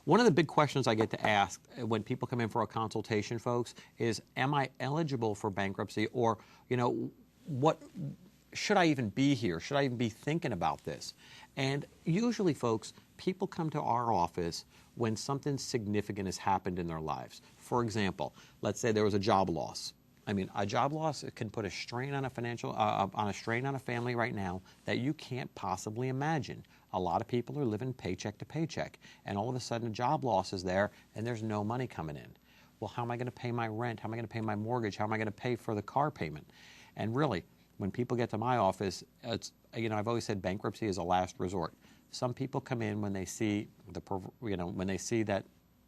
One of the big questions I get to ask when people come in for a consultation, folks, is, am I eligible for bankruptcy? Or, what should I even be here? Should I even be thinking about this? And usually, folks, people come to our office when something significant has happened in their lives. For example, let's say there was a job loss. I mean, a job loss can put a strain on a family right now that you can't possibly imagine. A lot of people are living paycheck to paycheck, and all of a sudden a job loss is there and there's no money coming in. Well, how am I going to pay my rent? How am I going to pay my mortgage? How am I going to pay for the car payment? And really, when people get to my office, I've always said bankruptcy is a last resort. Some people come in when they see when they see that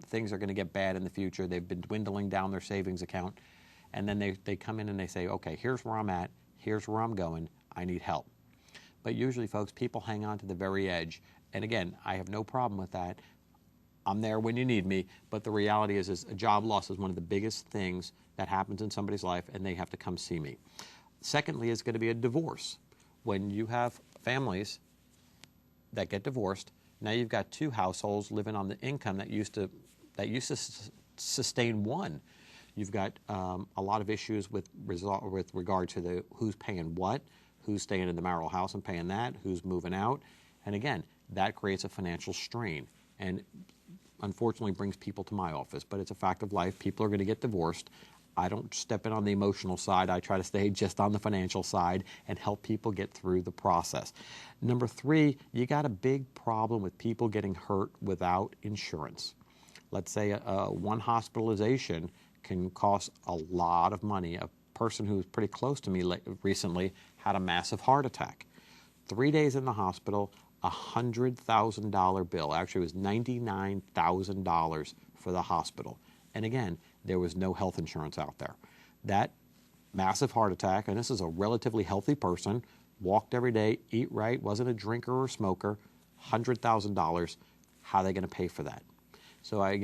things are going to get bad in the future. They've been dwindling down their savings account, and then they come in and they say, okay, here's where I'm at, here's where I'm going, I need help. But usually, folks, people hang on to the very edge. And again, I have no problem with that. I'm there when you need me. But the reality is a job loss is one of the biggest things that happens in somebody's life, and they have to come see me. Secondly, is going to be a divorce. When you have families that get divorced, now you've got two households living on the income that used to sustain one. You've got a lot of issues with regard to who's paying what, who's staying in the marital house and paying that, who's moving out. And again, that creates a financial strain and unfortunately brings people to my office. But it's a fact of life. People are going to get divorced. I don't step in on the emotional side. I try to stay just on the financial side and help people get through the process. Number three, you got a big problem with people getting hurt without insurance. Let's say one hospitalization can cost a lot of money. A person who was pretty close to me recently had a massive heart attack. 3 days in the hospital, $100,000 bill. Actually, it was $99,000 for the hospital. And again, there was no health insurance out there. That massive heart attack, and this is a relatively healthy person, walked every day, eat right, wasn't a drinker or smoker, $100,000. How are they going to pay for that? So I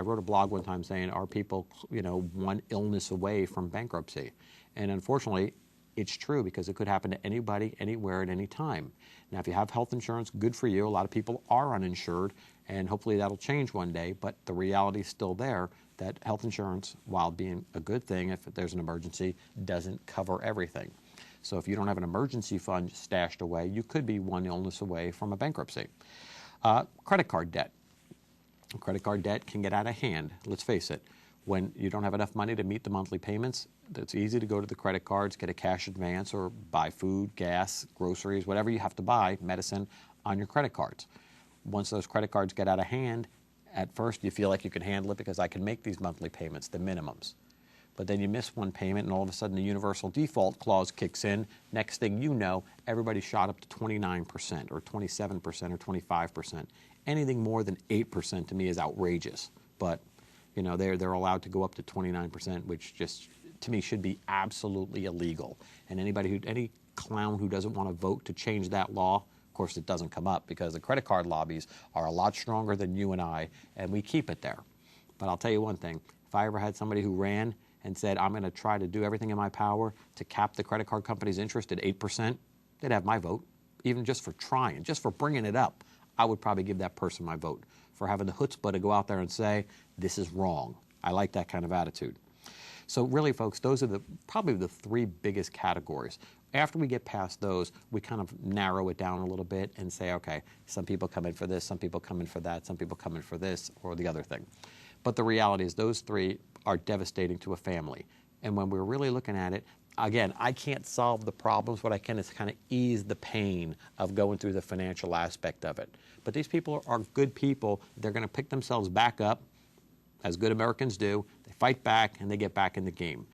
wrote a blog one time saying, are people, one illness away from bankruptcy? And unfortunately, it's true because it could happen to anybody, anywhere, at any time. Now, if you have health insurance, good for you. A lot of people are uninsured, and hopefully that'll change one day. But the reality is still there that health insurance, while being a good thing if there's an emergency, doesn't cover everything. So if you don't have an emergency fund stashed away, you could be one illness away from a bankruptcy. Credit card debt. Credit card debt can get out of hand. Let's face it. When you don't have enough money to meet the monthly payments, it's easy to go to the credit cards, get a cash advance, or buy food, gas, groceries, whatever you have to buy, medicine, on your credit cards. Once those credit cards get out of hand, at first you feel like you can handle it because I can make these monthly payments, the minimums. But then you miss one payment and all of a sudden the universal default clause kicks in. Next thing you know, everybody shot up to 29% or 27% or 25%. Anything more than 8% to me is outrageous. But they're allowed to go up to 29%, which just to me should be absolutely illegal. And any clown who doesn't want to vote to change that law, of course it doesn't come up because the credit card lobbies are a lot stronger than you and I, and we keep it there. But I'll tell you one thing, if I ever had somebody who ran and said, I'm going to try to do everything in my power to cap the credit card company's interest at 8%, they'd have my vote, even just for trying, just for bringing it up. I would probably give that person my vote for having the chutzpah to go out there and say, this is wrong. I like that kind of attitude. So really, folks, those are probably the three biggest categories. After we get past those, we kind of narrow it down a little bit and say, okay, some people come in for this, some people come in for that, some people come in for this or the other thing. But the reality is those three are devastating to a family. And when we're really looking at it, again, I can't solve the problems. What I can is kind of ease the pain of going through the financial aspect of it. But these people are good people. They're going to pick themselves back up, as good Americans do. They fight back, and they get back in the game.